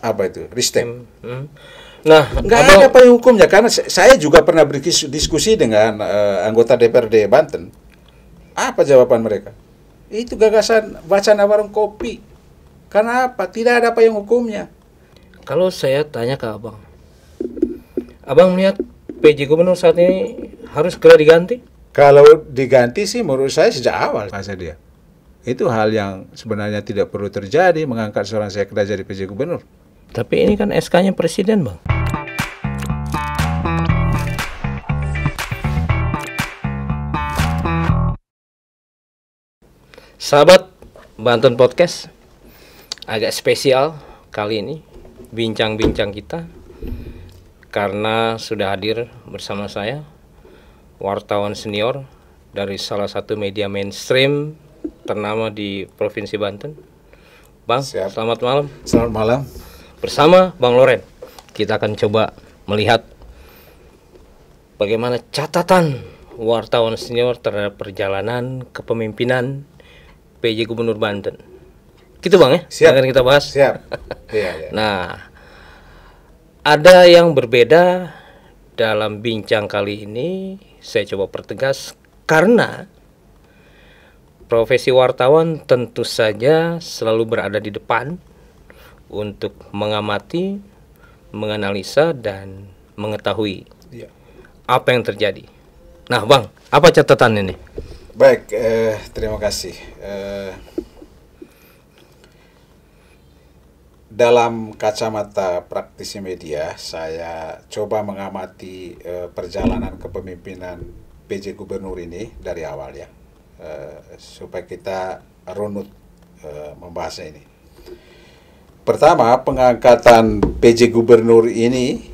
apa itu? Ristek. Nah, Nggak ada payung hukumnya, karena saya juga pernah berdiskusi dengan anggota DPRD Banten. Apa jawaban mereka? Itu gagasan wacana warung kopi. Karena apa? Tidak ada payung hukumnya. kalau saya tanya ke abang melihat PJ Gubernur saat ini harus segera diganti? Kalau diganti sih menurut saya sejak awal masa dia. Itu hal yang sebenarnya tidak perlu terjadi, mengangkat seorang sekda jadi PJ Gubernur. Tapi ini kan SK-nya presiden, Bang. Sahabat Banten Podcast, agak spesial kali ini bincang-bincang kita karena sudah hadir bersama saya wartawan senior dari salah satu media mainstream ternama di Provinsi Banten. Bang, Siap. selamat malam. Selamat malam. Bersama Bang Loren, kita akan coba melihat bagaimana catatan wartawan senior terhadap perjalanan kepemimpinan PJ Gubernur Banten. Gitu Bang ya? Siap. Akan kita bahas. Siap. Iya. Nah, ada yang berbeda dalam bincang kali ini. Saya coba pertegas karena profesi wartawan tentu saja selalu berada di depan untuk mengamati, menganalisa dan mengetahui Iya. apa yang terjadi. Nah, Bang, apa catatan ini? Baik, terima kasih. Dalam kacamata praktisi media, saya coba mengamati perjalanan kepemimpinan PJ Gubernur ini dari awal ya, supaya kita runut membahasnya ini. Pertama, pengangkatan PJ Gubernur ini,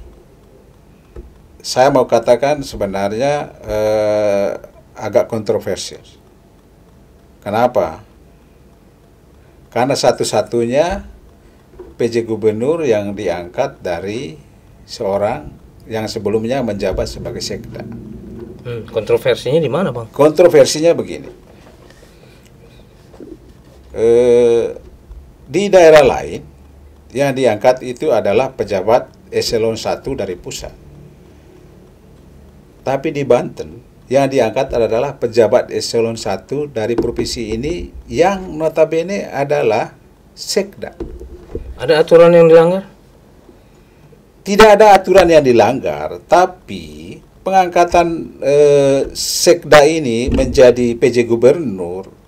saya mau katakan sebenarnya agak kontroversial. Kenapa? Karena satu-satunya PJ Gubernur yang diangkat dari seorang yang sebelumnya menjabat sebagai sekda. Kontroversinya di mana, Bang? Kontroversinya begini. Di daerah lain yang diangkat itu adalah pejabat eselon 1 dari pusat. Tapi di Banten yang diangkat adalah pejabat eselon 1 dari provinsi ini yang notabene adalah sekda. Ada aturan yang dilanggar? Tidak ada aturan yang dilanggar, tapi pengangkatan sekda ini menjadi PJ Gubernur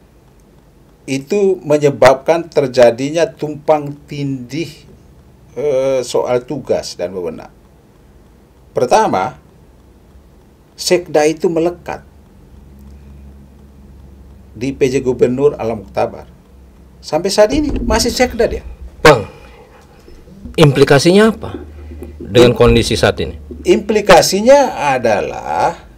itu menyebabkan terjadinya tumpang tindih soal tugas dan wewenang. Pertama, sekda itu melekat di PJ Gubernur Alam Muktabar. Sampai saat ini masih sekda dia. Bang, implikasinya apa dengan kondisi saat ini? Implikasinya adalah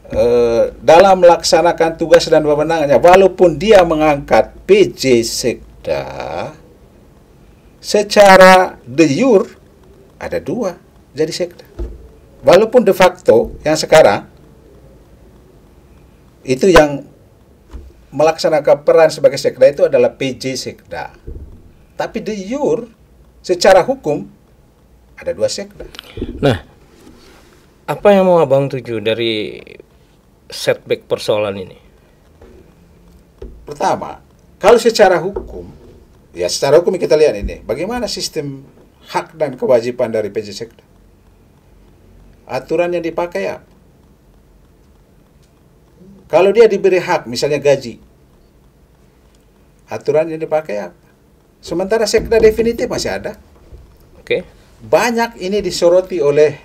dalam melaksanakan tugas dan wewenangnya, walaupun dia mengangkat PJ sekda, secara de jure ada dua jadi sekda. Walaupun de facto yang sekarang itu yang melaksanakan peran sebagai sekda itu adalah PJ sekda. Tapi de jure secara hukum ada dua sekda. Nah, apa yang mau Abang tuju dari setback persoalan ini? Pertama, kalau secara hukum, ya secara hukum kita lihat ini, bagaimana sistem hak dan kewajiban dari PJ sekda. Aturan yang dipakai apa? Kalau dia diberi hak, misalnya gaji, aturan yang dipakai apa? Sementara sekda definitif masih ada. Oke. Banyak ini disoroti oleh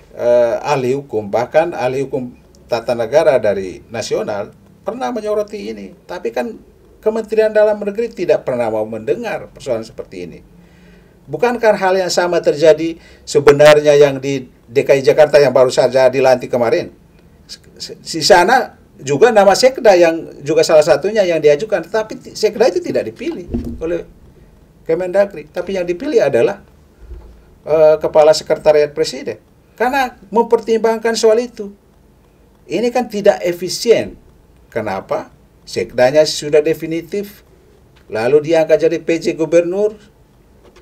ahli hukum, bahkan ahli hukum tata negara dari nasional pernah menyoroti ini. Tapi kan Kementerian Dalam Negeri tidak pernah mau mendengar persoalan seperti ini. Bukankah hal yang sama terjadi sebenarnya yang di DKI Jakarta yang baru saja dilantik kemarin? Di sana juga nama sekda yang juga salah satunya yang diajukan, tetapi sekda itu tidak dipilih oleh Kemendagri, tapi yang dipilih adalah Kepala Sekretariat Presiden. Karena mempertimbangkan soal itu. Ini kan tidak efisien. Kenapa? Sekdanya sudah definitif, lalu diangkat jadi PJ Gubernur,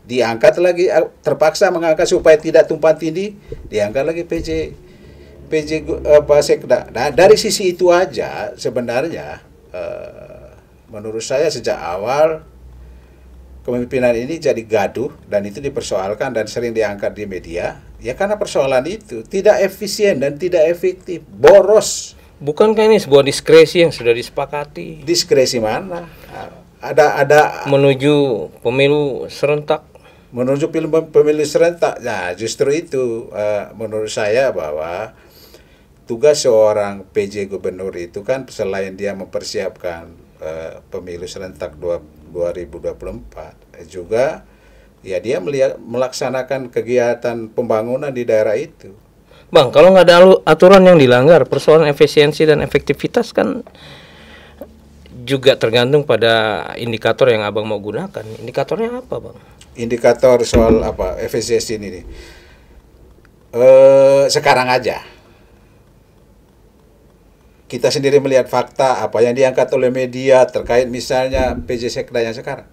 diangkat lagi, terpaksa mengangkat supaya tidak tumpang tindih, diangkat lagi PJ Sekda. Nah, dari sisi itu aja sebenarnya menurut saya sejak awal kepemimpinan ini jadi gaduh dan itu dipersoalkan dan sering diangkat di media, ya karena persoalan itu tidak efisien dan tidak efektif, boros. Bukankah ini sebuah diskresi yang sudah disepakati? Diskresi mana? Ada menuju pemilu serentak. Menuju pemilu serentak. Nah, justru itu menurut saya bahwa tugas seorang PJ gubernur itu kan selain dia mempersiapkan pemilu serentak 2024 juga ya dia melaksanakan kegiatan pembangunan di daerah itu. Bang, kalau nggak ada aturan yang dilanggar, persoalan efisiensi dan efektivitas kan juga tergantung pada indikator yang abang mau gunakan. Indikatornya apa, Bang? Indikator soal apa efisiensi ini nih. Sekarang aja kita sendiri melihat fakta apa yang diangkat oleh media terkait misalnya PJ Sekda yang sekarang.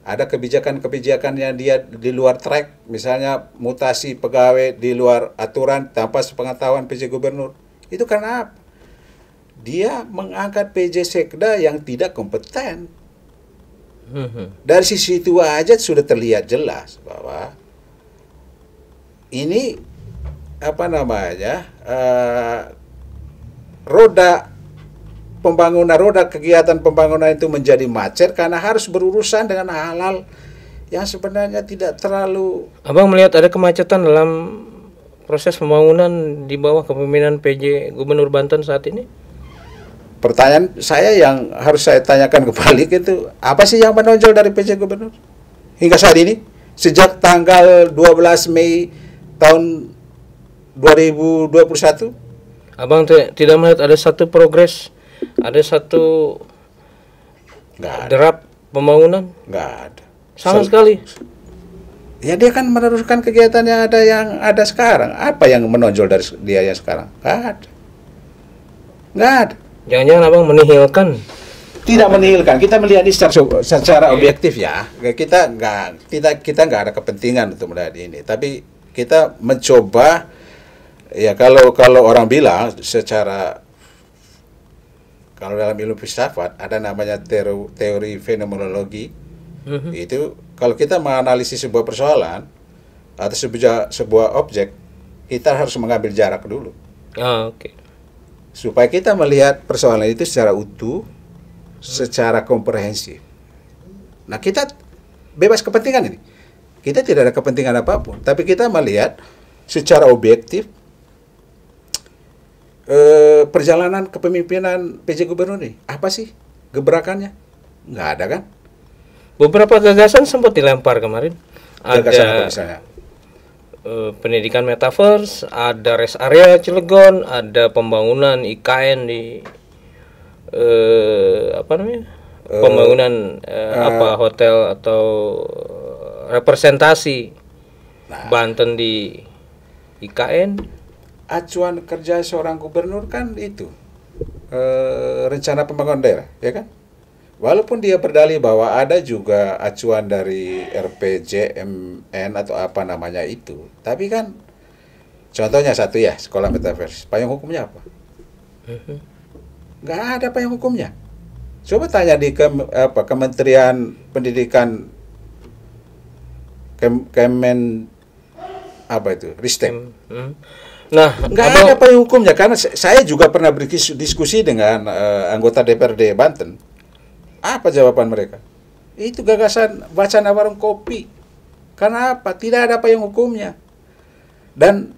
Ada kebijakan-kebijakan yang dia di luar track, misalnya mutasi pegawai di luar aturan tanpa sepengetahuan PJ Gubernur. Itu karena apa? Dia mengangkat PJ Sekda yang tidak kompeten. Dari sisi itu aja sudah terlihat jelas bahwa ini apa namanya roda kegiatan pembangunan itu menjadi macet karena harus berurusan dengan hal-hal yang sebenarnya tidak terlalu. Abang melihat ada kemacetan dalam proses pembangunan di bawah kepemimpinan PJ Gubernur Banten saat ini? Pertanyaan saya yang harus saya tanyakan kembali itu, apa sih yang menonjol dari PJ Gubernur hingga saat ini? Sejak tanggal 12 Mei tahun 2021? Abang tidak melihat ada satu progres, ada satu derap pembangunan? Nggak ada. Sama sekali. Ya dia kan meneruskan kegiatan yang ada sekarang. Apa yang menonjol dari dia yang sekarang? Nggak ada. Nggak ada. Jangan-jangan abang menihilkan? Tidak menihilkan. Kita melihat ini secara objektif ya. Kita nggak ada kepentingan untuk melihat ini. Tapi kita mencoba ya kalau orang bilang secara kalau dalam ilmu filsafat ada namanya teori fenomenologi. Itu kalau kita menganalisis sebuah persoalan atau sebuah objek, kita harus mengambil jarak dulu. Oke. Supaya kita melihat persoalan itu secara utuh, secara komprehensif. Nah, kita bebas kepentingan ini. Kita tidak ada kepentingan apapun, tapi kita melihat secara objektif perjalanan kepemimpinan PJ Gubernur ini. Apa sih gebrakannya? Nggak ada kan? Beberapa gagasan sempat dilempar kemarin. Gagasan apa misalnya? Pendidikan metaverse, ada rest area Cilegon, ada pembangunan IKN di pembangunan hotel atau representasi Banten di IKN. Acuan kerja seorang gubernur kan itu rencana pembangunan daerah, ya kan? Walaupun dia berdalih bahwa ada juga acuan dari RPJMN atau apa namanya itu, tapi kan contohnya satu ya, sekolah metaverse, payung hukumnya apa? Nggak ada payung hukumnya. Coba tanya di Kementerian Pendidikan Kemen apa itu, Ristek. Nah, nggak ada payung hukumnya karena saya juga pernah berdiskusi dengan anggota DPRD Banten. Apa jawaban mereka? Itu gagasan wacana warung kopi. Karena apa? Tidak ada payung hukumnya. Dan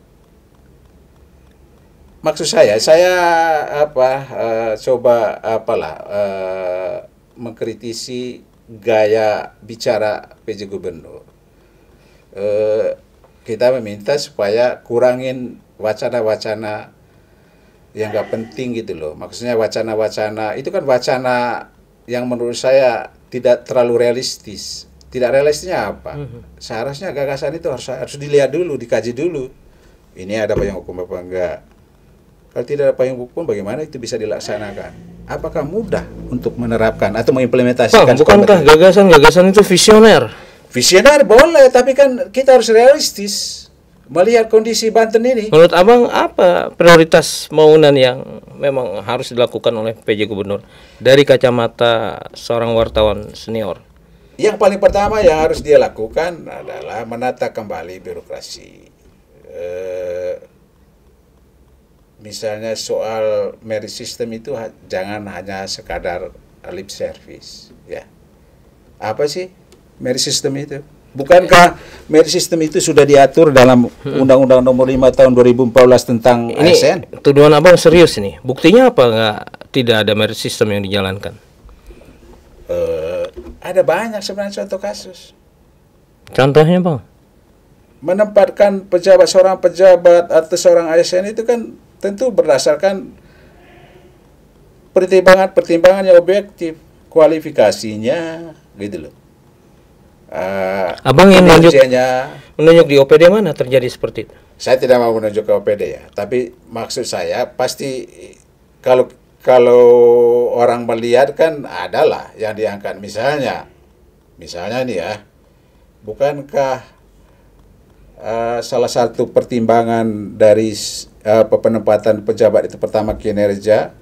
maksud saya coba mengkritisi gaya bicara PJ Gubernur. Kita meminta supaya kurangin wacana-wacana yang nggak penting gitu loh. Maksudnya wacana-wacana itu kan wacana yang menurut saya tidak terlalu realistis. Tidak realistisnya apa? Seharusnya gagasan itu harus dilihat dulu, dikaji dulu. Ini ada payung hukum apa enggak? Kalau tidak ada payung hukum, bagaimana itu bisa dilaksanakan? Apakah mudah untuk menerapkan atau mengimplementasikan? Bukankah gagasan-gagasan itu visioner? Visioner boleh, tapi kan kita harus realistis melihat kondisi Banten ini. Menurut Abang apa prioritas pembangunan yang memang harus dilakukan oleh PJ Gubernur dari kacamata seorang wartawan senior? Yang paling pertama yang harus dia lakukan adalah menata kembali birokrasi. Misalnya soal merit system itu jangan hanya sekadar lip service, ya. Apa sih merit system itu? Bukankah merit system itu sudah diatur dalam Undang-Undang Nomor 5 Tahun 2014 tentang ASN? Ini tuduhan Abang serius nih. Buktinya apa tidak ada merit system yang dijalankan? Ada banyak sebenarnya contoh kasus. Contohnya Bang? Menempatkan seorang pejabat atau seorang ASN itu kan tentu berdasarkan pertimbangan yang objektif, kualifikasinya, gitu loh. Abang yang menunjuk di OPD mana terjadi seperti itu? Saya tidak mau menunjuk ke OPD ya, tapi maksud saya pasti kalau orang melihat kan adalah yang diangkat, misalnya nih ya, bukankah salah satu pertimbangan dari penempatan pejabat itu pertama kinerja,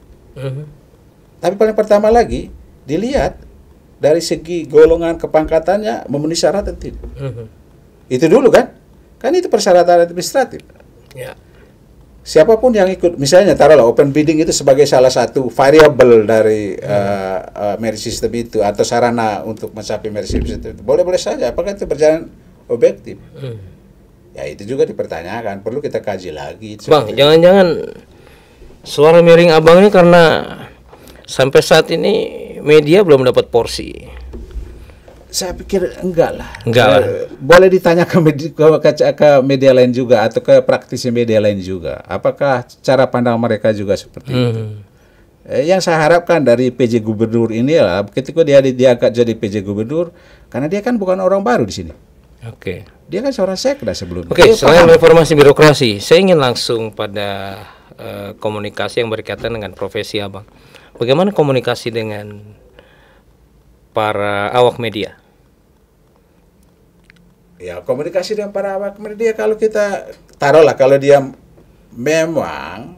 tapi paling pertama lagi dilihat dari segi golongan kepangkatannya memenuhi syarat atau tidak. Itu dulu kan itu persyaratan administratif. Ya. Siapapun yang ikut, misalnya taruhlah open bidding itu sebagai salah satu variabel dari merit system itu atau sarana untuk mencapai merit system itu, boleh-boleh saja. Apakah itu berjalan objektif? Ya itu juga dipertanyakan, perlu kita kaji lagi. Bang, jangan-jangan suara miring Abang ini karena sampai saat ini media belum dapat porsi. Saya pikir enggak lah. Boleh ditanya ke media lain juga atau ke praktisi media lain juga. Apakah cara pandang mereka juga seperti itu? Yang saya harapkan dari PJ Gubernur ini lah, ketika dia diangkat jadi PJ Gubernur, karena dia kan bukan orang baru di sini. Oke. Dia kan seorang sekda sebelumnya. Oke, selain reformasi birokrasi, saya ingin langsung pada komunikasi yang berkaitan dengan profesi Abang. Bagaimana komunikasi dengan para awak media? Ya, komunikasi dengan para awak media, kalau kita taruhlah kalau dia memang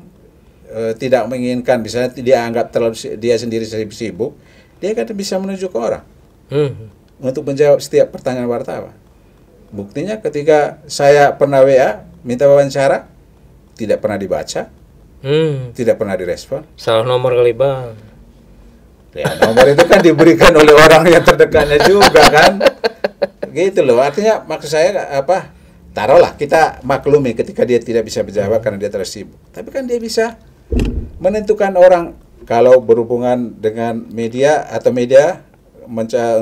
tidak menginginkan, misalnya dia anggap terlalu dia sendiri sibuk, dia kan bisa menunjuk orang untuk menjawab setiap pertanyaan wartawan. Buktinya ketika saya pernah WA minta wawancara, tidak pernah dibaca, tidak pernah direspon. Salah nomor kali Bang. Ya, nomor itu kan diberikan oleh orang yang terdekatnya juga kan. Gitu loh. Artinya maksud saya apa? Taruhlah kita maklumi ketika dia tidak bisa menjawab karena dia terlalu sibuk. Tapi kan dia bisa menentukan orang kalau berhubungan dengan media atau media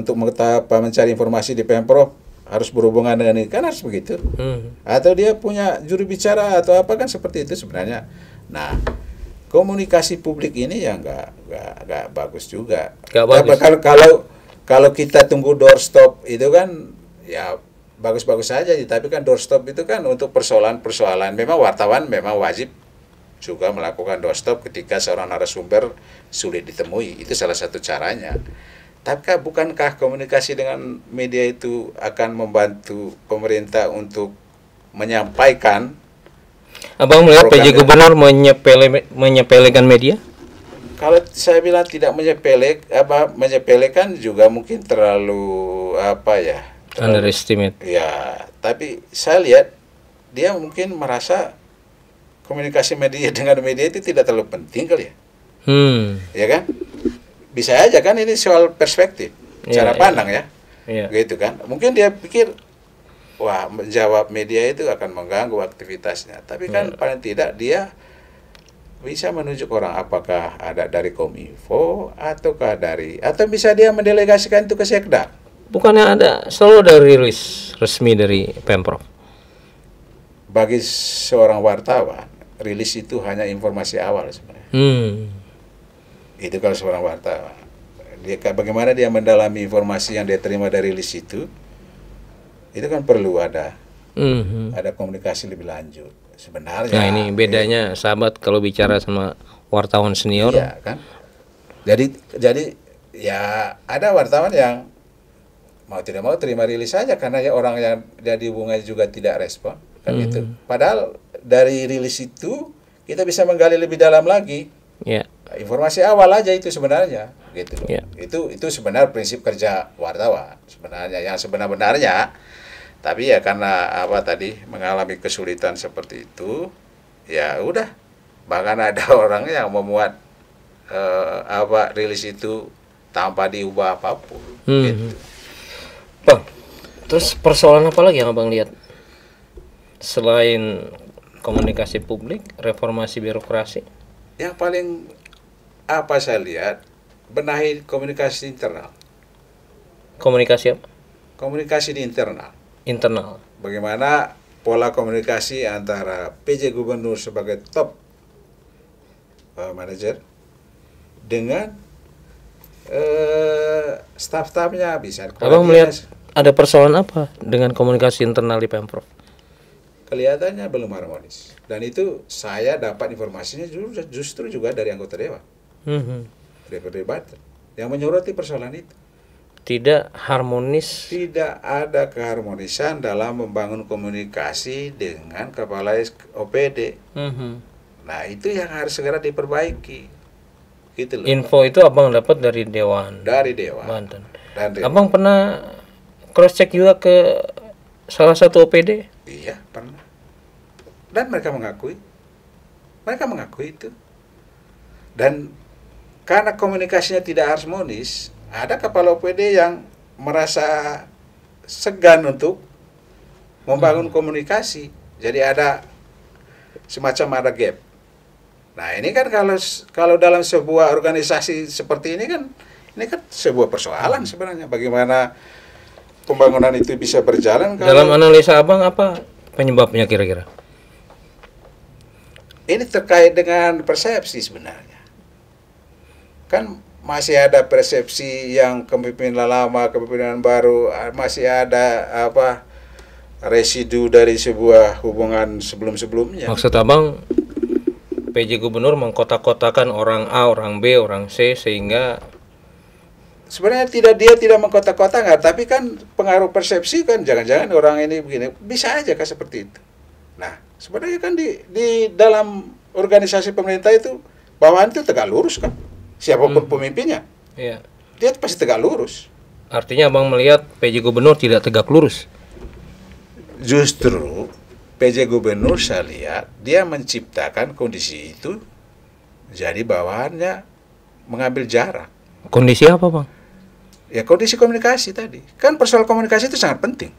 untuk mencari informasi di Pemprov harus berhubungan dengan ini, kan harus begitu. Atau dia punya juru bicara atau apa, kan seperti itu sebenarnya. Nah, komunikasi publik ini ya nggak bagus juga. Kalau kita tunggu doorstop itu kan ya bagus-bagus saja, tapi kan doorstop itu kan untuk persoalan-persoalan. Memang wartawan memang wajib juga melakukan doorstop ketika seorang narasumber sulit ditemui. Itu salah satu caranya. Tapi bukankah komunikasi dengan media itu akan membantu pemerintah untuk menyampaikan? Abang melihat PJ Gubernur menyepelekan media? Kalau saya bilang tidak menyepelekan juga mungkin terlalu underestimate. Ya, tapi saya lihat dia mungkin merasa komunikasi media dengan media itu tidak terlalu penting kali ya. Ya kan? Bisa aja kan, ini soal perspektif, cara pandang ya. Gitu kan. Mungkin dia pikir wah, menjawab media itu akan mengganggu aktivitasnya. Tapi kan paling tidak dia bisa menunjuk orang, apakah ada dari Kominfo atau bisa dia mendelegasikan itu ke Sekda. Bukannya selalu ada rilis resmi dari Pemprov? Bagi seorang wartawan, rilis itu hanya informasi awal sebenarnya. Itu kalau seorang wartawan. Bagaimana dia mendalami informasi yang dia terima dari rilis itu kan perlu ada komunikasi lebih lanjut sebenarnya. Nah, ini bedanya sahabat kalau bicara sama wartawan senior. Iya kan. Jadi ya ada wartawan yang mau tidak mau terima rilis saja karena ya orang yang jadi hubungannya juga tidak respon kan gitu. Padahal dari rilis itu kita bisa menggali lebih dalam lagi. Ya. Informasi awal aja itu sebenarnya gitu loh. Ya. Itu sebenarnya prinsip kerja wartawan sebenarnya yang sebenar-benarnya. Tapi ya karena apa tadi mengalami kesulitan seperti itu, ya udah. Bahkan ada orang yang memuat rilis itu tanpa diubah apapun. Gitu. Bang, terus persoalan apa lagi yang abang lihat selain komunikasi publik, reformasi birokrasi? Yang paling apa saya lihat benahi komunikasi internal. Komunikasi apa? Komunikasi di internal. Internal. Bagaimana pola komunikasi antara PJ Gubernur sebagai top manajer dengan staf-stafnya bisa. Abang melihat ada persoalan apa dengan komunikasi internal di Pemprov? Kelihatannya belum harmonis. Dan itu saya dapat informasinya justru juga dari anggota dewan. Dari perdebatan yang menyoroti persoalan itu. Tidak harmonis. Tidak ada keharmonisan dalam membangun komunikasi dengan kepala OPD. Nah itu yang harus segera diperbaiki. Gitu loh. Info itu abang dapat dari Dewan. Dari Dewan. Banten. Dan abang pernah cross check juga ke salah satu OPD? Iya pernah. Dan mereka mengakui. Mereka mengakui itu. Dan karena komunikasinya tidak harmonis, ada kepala OPD yang merasa segan untuk membangun komunikasi. Jadi ada semacam ada gap. Nah ini kan kalau dalam sebuah organisasi seperti ini kan sebuah persoalan sebenarnya. Bagaimana pembangunan itu bisa berjalan? Dalam analisa abang apa penyebabnya kira-kira? Ini terkait dengan persepsi sebenarnya. Kan masih ada persepsi yang kepemimpinan lama, kepemimpinan baru, masih ada residu dari sebuah hubungan sebelum-sebelumnya. Maksud abang PJ Gubernur mengkotak-kotakan orang A, orang B, orang C sehingga sebenarnya dia tidak mengkotak-kotakan, tapi kan pengaruh persepsi kan jangan-jangan orang ini begini, bisa aja kan seperti itu. Nah, sebenarnya kan di dalam organisasi pemerintah itu bawahan itu tegak lurus kan. Siapapun pemimpinnya. Iya. Dia pasti tegak lurus. Artinya abang melihat PJ Gubernur tidak tegak lurus. Justru PJ Gubernur saya lihat dia menciptakan kondisi itu jadi bawahannya mengambil jarak. Kondisi apa bang? Ya kondisi komunikasi tadi. Kan persoalan komunikasi itu sangat penting.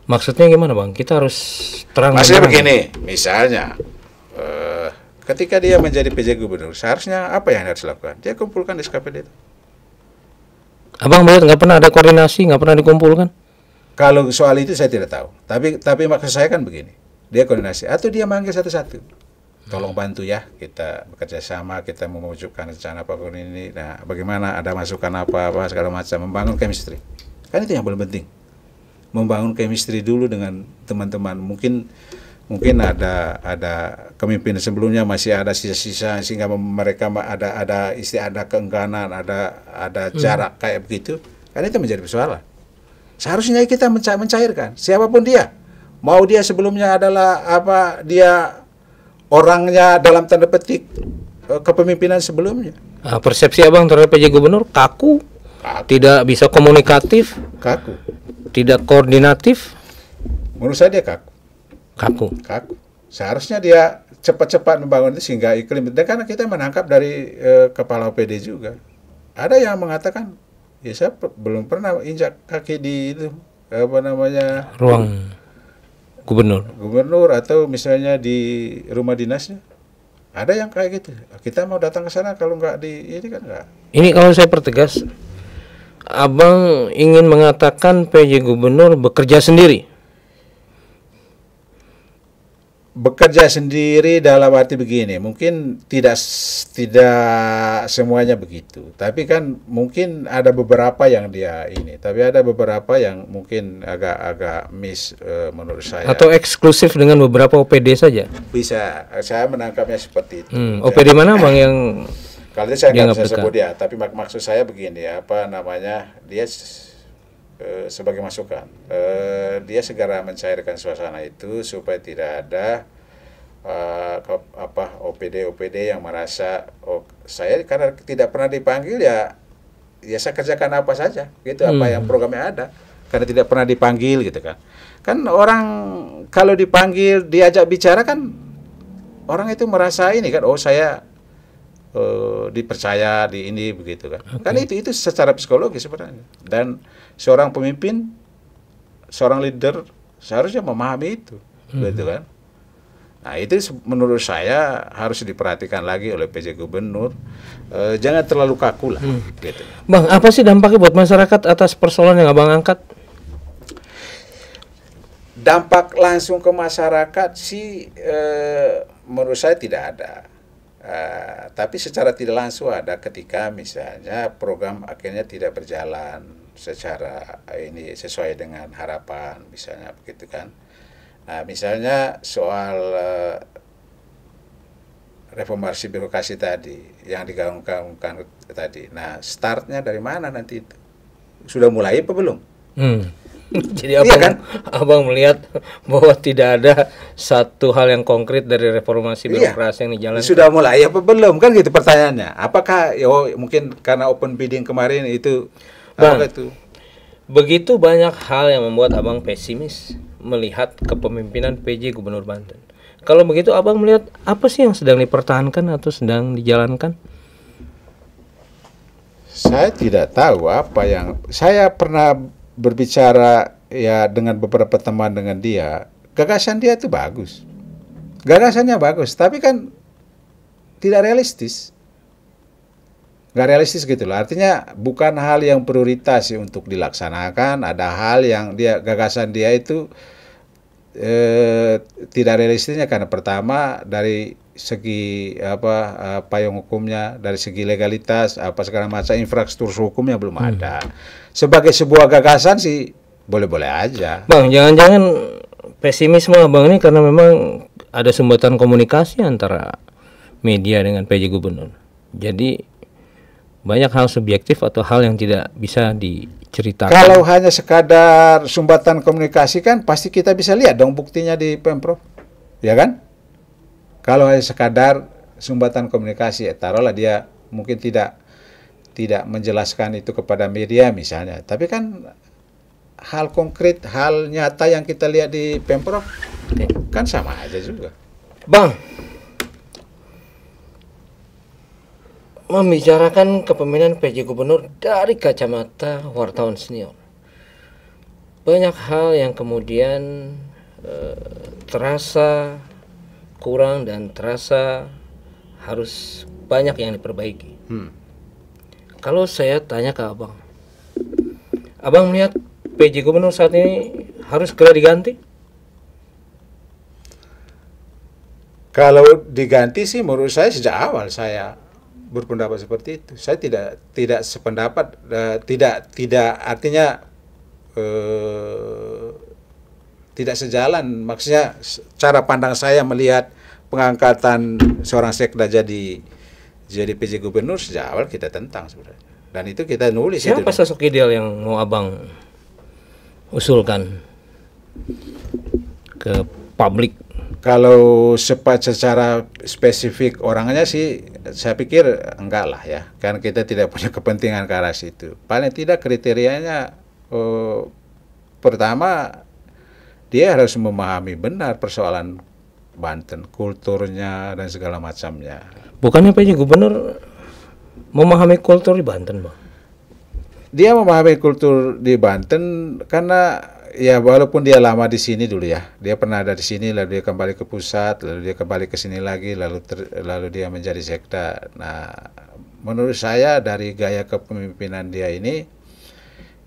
Maksudnya gimana bang? Kita harus terang. Maksudnya begini, misalnya ketika dia menjadi PJ Gubernur, seharusnya apa yang harus dilakukan? Dia kumpulkan SKPD itu. Abang melihat nggak pernah ada koordinasi, nggak pernah dikumpulkan? Kalau soal itu saya tidak tahu. Tapi maksud saya kan begini, dia koordinasi atau dia manggil satu-satu. Tolong bantu ya, kita bekerja sama, kita mewujudkan rencana apapun ini. Nah, bagaimana ada masukan apa segala macam, membangun chemistry. Kan itu yang paling penting. Membangun chemistry dulu dengan teman-teman. Mungkin ada kepemimpinan sebelumnya masih ada sisa-sisa sehingga mereka ada keengganan, ada jarak kayak begitu. Kan itu menjadi persoalan. Seharusnya kita mencairkan siapapun dia. Mau dia sebelumnya adalah dia orangnya dalam tanda petik kepemimpinan sebelumnya. Nah, persepsi abang terhadap PJ Gubernur kaku, tidak bisa komunikatif, kaku, tidak koordinatif. Menurut saya dia kaku. Seharusnya dia cepat-cepat membangun itu sehingga iklim. Dan karena kita menangkap dari kepala OPD juga. Ada yang mengatakan, ya saya belum pernah injak kaki di itu ruang gubernur atau misalnya di rumah dinasnya. Ada yang kayak gitu. Kita mau datang ke sana kalau nggak ini kan nggak. Ini kalau saya pertegas, abang ingin mengatakan PJ Gubernur bekerja sendiri. Bekerja sendiri dalam arti begini, mungkin tidak semuanya begitu, tapi kan mungkin ada beberapa yang dia ini, tapi ada beberapa yang mungkin agak miss menurut saya. Atau eksklusif dengan beberapa OPD saja? Bisa, saya menangkapnya seperti itu. OPD mana bang yang? Kalau itu saya nggak bisa sebut ya, tapi maksud saya begini, dia sebagai masukan. Dia segera mencairkan suasana itu supaya tidak ada OPD yang merasa saya karena tidak pernah dipanggil ya saya kerjakan apa saja gitu, apa yang programnya ada karena tidak pernah dipanggil gitu kan. Kan orang kalau dipanggil diajak bicara kan orang itu merasa ini kan, saya dipercaya di ini begitu kan. Kan itu secara psikologi sebenarnya. Dan seorang pemimpin, seorang leader seharusnya memahami itu, gitu kan. Nah itu menurut saya harus diperhatikan lagi oleh PJ Gubernur. Jangan terlalu kaku lah, gitu. Bang, apa sih dampaknya buat masyarakat atas persoalan yang Abang angkat? Dampak langsung ke masyarakat sih menurut saya tidak ada. Tapi secara tidak langsung ada ketika misalnya program akhirnya tidak berjalan secara ini sesuai dengan harapan misalnya begitu kan. Nah, misalnya soal reformasi birokrasi tadi yang digaungkan tadi. Nah, startnya dari mana nanti itu? Sudah mulai apa belum? Jadi abang melihat bahwa tidak ada satu hal yang konkret dari reformasi birokrasi yang dijalankan. Sudah mulai apa belum kan gitu pertanyaannya. Apakah mungkin karena open bidding kemarin itu Bang, itu? Begitu banyak hal yang membuat abang pesimis melihat kepemimpinan PJ Gubernur Banten. Kalau begitu abang melihat apa sih yang sedang dipertahankan atau sedang dijalankan? Saya tidak tahu apa yang saya pernah berbicara ya dengan beberapa teman dengan dia, gagasan dia itu bagus, gagasannya bagus, tapi kan tidak realistis, nggak realistis gitu loh. Artinya bukan hal yang prioritas untuk dilaksanakan. Ada hal yang gagasan dia itu tidak realistisnya karena pertama dari segi payung hukumnya, dari segi legalitas segala macam infrastruktur hukumnya belum ada. Sebagai sebuah gagasan sih boleh-boleh aja. Bang, jangan-jangan pesimisme abang ini karena memang ada sumbatan komunikasi antara media dengan PJ Gubernur. Jadi banyak hal subjektif atau hal yang tidak bisa diceritakan. Kalau hanya sekadar sumbatan komunikasi kan pasti kita bisa lihat dong buktinya di Pemprov, ya kan? Kalau hanya sekadar sumbatan komunikasi, taruhlah dia mungkin tidak menjelaskan itu kepada media misalnya. Tapi kan hal konkret, hal nyata yang kita lihat di Pemprov kan sama aja juga. Bang, membicarakan kepemimpinan PJ Gubernur dari kacamata wartawan senior, banyak hal yang kemudian terasa kurang dan terasa harus banyak yang diperbaiki. Kalau saya tanya ke abang melihat PJ Gubernur saat ini harus segera diganti? Kalau diganti sih menurut saya sejak awal saya berpendapat seperti itu. Saya tidak sependapat, tidak artinya tidak sejalan. Maksudnya cara pandang saya melihat pengangkatan seorang sekda jadi PJ Gubernur sejak awal kita tentang sebenarnya. Dan itu kita nulis. Siapa sosok ideal yang mau abang usulkan ke publik? Kalau secara spesifik orangnya sih saya pikir enggak lah ya. Karena kita tidak punya kepentingan ke arah situ. Paling tidak kriterianya pertama dia harus memahami benar persoalan Banten, kulturnya dan segala macamnya. Bukannya PJ Gubernur memahami kultur di Banten, Bang? Dia memahami kultur di Banten karena ya walaupun dia lama di sini dulu ya, dia pernah ada di sini, lalu dia kembali ke pusat, lalu dia kembali ke sini lagi, lalu dia menjadi sekda. Nah, menurut saya dari gaya kepemimpinan dia ini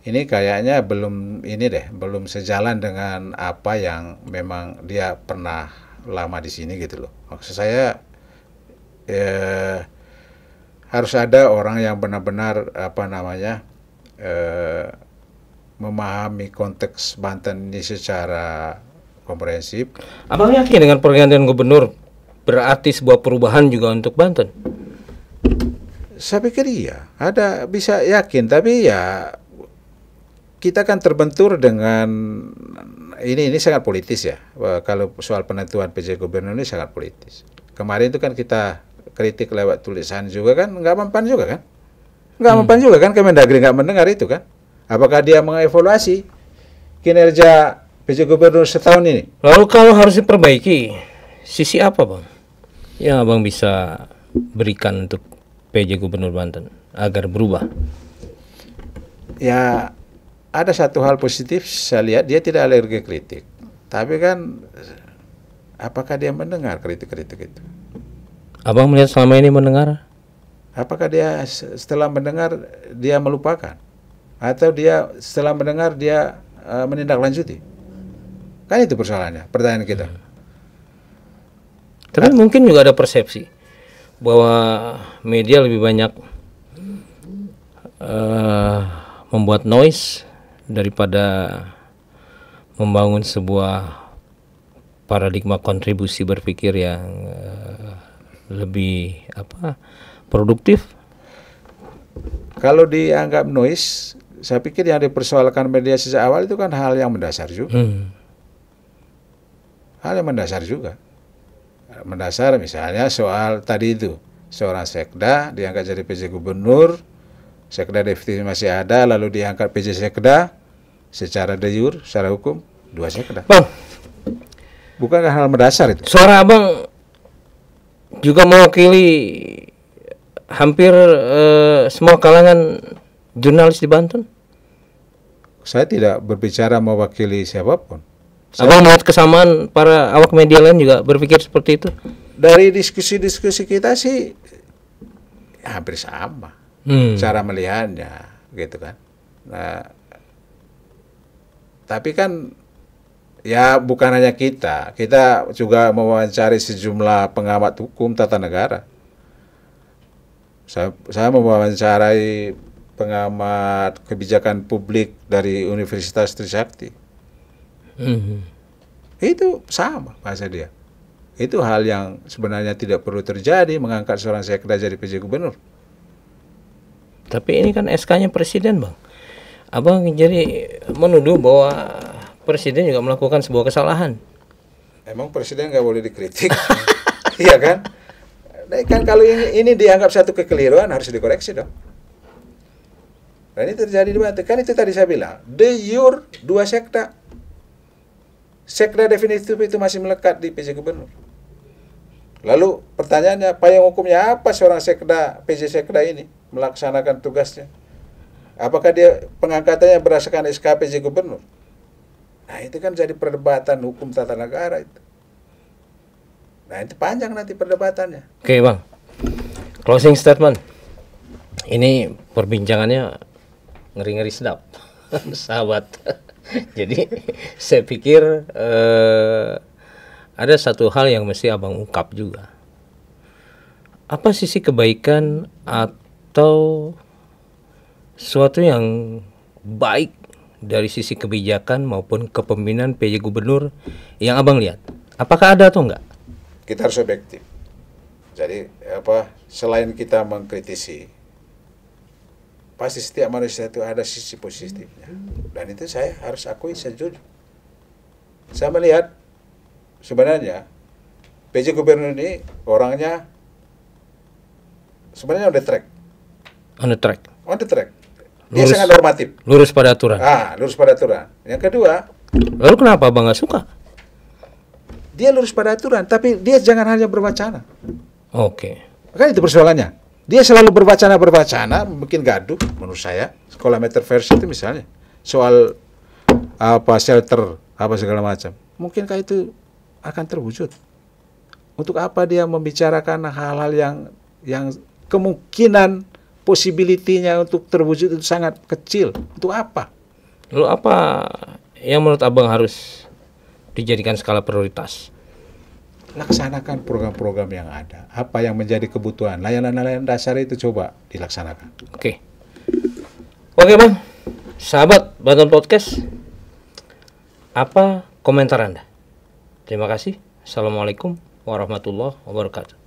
kayaknya belum sejalan dengan apa yang memang dia pernah lama di sini gitu loh. Maksud saya harus ada orang yang benar-benar memahami konteks Banten ini secara komprehensif. Abang yakin dengan pergantian gubernur berarti sebuah perubahan juga untuk Banten? Saya pikir iya, bisa yakin, tapi ya kita kan terbentur dengan ini sangat politis ya. Kalau soal penentuan PJ Gubernur ini sangat politis. Kemarin itu kan kita kritik lewat tulisan juga kan, nggak mempan juga kan? Nggak mempan juga kan, Kemendagri nggak mendengar itu kan? Apakah dia mengevaluasi kinerja PJ Gubernur setahun ini? Lalu kalau harus diperbaiki, sisi apa Bang yang Abang bisa berikan untuk PJ Gubernur Banten agar berubah? Ya, ada satu hal positif, saya lihat dia tidak alergi kritik. Tapi kan, apakah dia mendengar kritik-kritik itu? Abang melihat selama ini mendengar? Apakah dia setelah mendengar dia melupakan? Atau dia setelah mendengar dia menindaklanjuti? Kan itu persoalannya, pertanyaan kita. Tapi mungkin juga ada persepsi bahwa media lebih banyak membuat noise daripada membangun sebuah paradigma kontribusi berpikir yang lebih produktif. Kalau dianggap noise, saya pikir yang dipersoalkan media sejak awal itu kan hal yang mendasar juga. Hal yang mendasar juga. Mendasar misalnya soal tadi itu, seorang sekda diangkat jadi PJ Gubernur, sekda definitif masih ada, lalu diangkat PJ sekda secara de jure, secara hukum, 2 sekda. Bang, bukankah hal mendasar itu? Suara Abang juga mewakili hampir semua kalangan jurnalis di Banten. Saya tidak berbicara mewakili siapapun. Abang melihat kesamaan para awak media lain juga berpikir seperti itu? Dari diskusi-diskusi kita sih hampir sama cara melihatnya, gitu kan. Nah, tapi kan ya bukan hanya kita juga mewawancari sejumlah pengamat hukum tata negara. Saya mewawancarai pengamat kebijakan publik dari Universitas Trisakti. Itu sama bahasa dia. Itu hal yang sebenarnya tidak perlu terjadi, mengangkat seorang sekda jadi PJ Gubernur. Tapi ini kan SK-nya presiden, Bang. Abang jadi menuduh bahwa presiden juga melakukan sebuah kesalahan. Emang presiden nggak boleh dikritik? Iya kan? Nah, kan kalau ini dianggap satu kekeliruan harus dikoreksi dong. Dan ini terjadi di Banten. Kan itu tadi saya bilang, de jure 2 sekda. Sekda definitif itu masih melekat di PJ Gubernur. Lalu pertanyaannya, payung hukumnya apa seorang sekda, PJ sekda ini melaksanakan tugasnya? Apakah dia pengangkatannya berdasarkan SK PJ Gubernur? Nah itu kan jadi perdebatan hukum tata negara itu. Nah itu panjang nanti perdebatannya. Oke Bang, closing statement. Ini perbincangannya ngeri-ngeri sedap, sahabat. Jadi saya pikir ada satu hal yang mesti Abang ungkap juga. Apa sisi kebaikan atau sesuatu yang baik dari sisi kebijakan maupun kepemimpinan PJ Gubernur yang Abang lihat? Apakah ada atau enggak? Kita harus objektif. Jadi selain kita mengkritisi, pasti setiap manusia itu ada sisi positifnya. Dan itu saya harus akui sejujurnya. Saya melihat sebenarnya PJ Gubernur ini orangnya sebenarnya on the track. On the track. On the track. Dia sangat normatif. Lurus pada aturan. Lurus pada aturan. Yang kedua, lalu kenapa Abang nggak suka? Dia lurus pada aturan, tapi dia jangan hanya berwacana. Oke. Kan itu persoalannya. Dia selalu berwacana, bikin gaduh menurut saya. Sekolah metaverse itu misalnya. Soal shelter, segala macam. Mungkinkah itu akan terwujud? Untuk apa dia membicarakan hal-hal yang kemungkinan possibility-nya untuk terwujud itu sangat kecil? Untuk apa? Lalu apa yang menurut Abang harus dijadikan skala prioritas? Laksanakan program-program yang ada. Apa yang menjadi kebutuhan layanan-layanan dasar itu coba dilaksanakan. Oke Bang, sahabat Banten Podcast, apa komentar Anda? Terima kasih. Assalamualaikum warahmatullahi wabarakatuh.